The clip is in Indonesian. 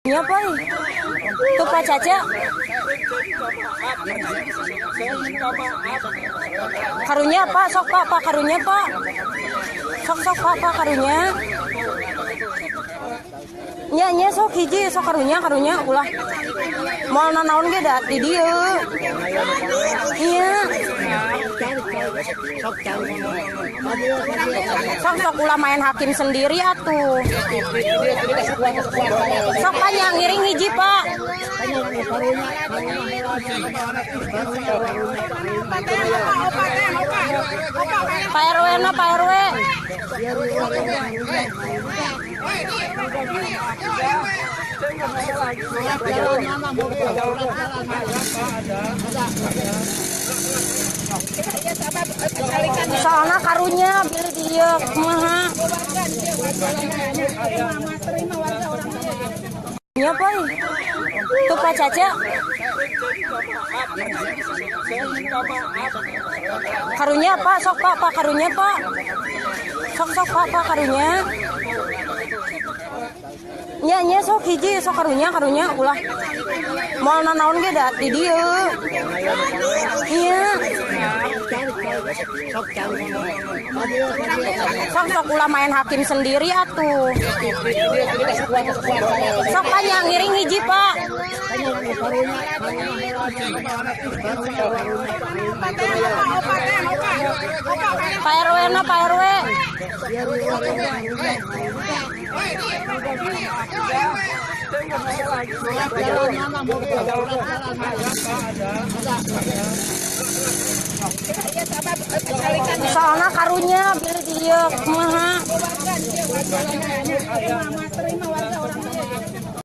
Ya, Boy. Tuh Pak Caca. Karunya Pak, sok Pak karunya Pak. Sok Pak karunya. Nya sok hiji sok karunya ulah. Moal nanaon ge da di dieu. Iya. Sok ulah main hakim sendiri atuh. Sok tanya ngiring hiji Pak. Pak RW na Pak RW. Soalnya karunya beli dia kumaha. Ya, Boy. Tuh Pak Caca. Karunya Pak, sok Pak karunya Pak. Sok Pak karunya. Nya sok hiji sok karunya ulah. Moal nanaon ge da di dieu. Iya. Sok ulah main hakim sendiri atuh. Sok tanya ngiring hiji Pak. Pak RW na Pak RW. Soalnya karunya beli dia kumaha.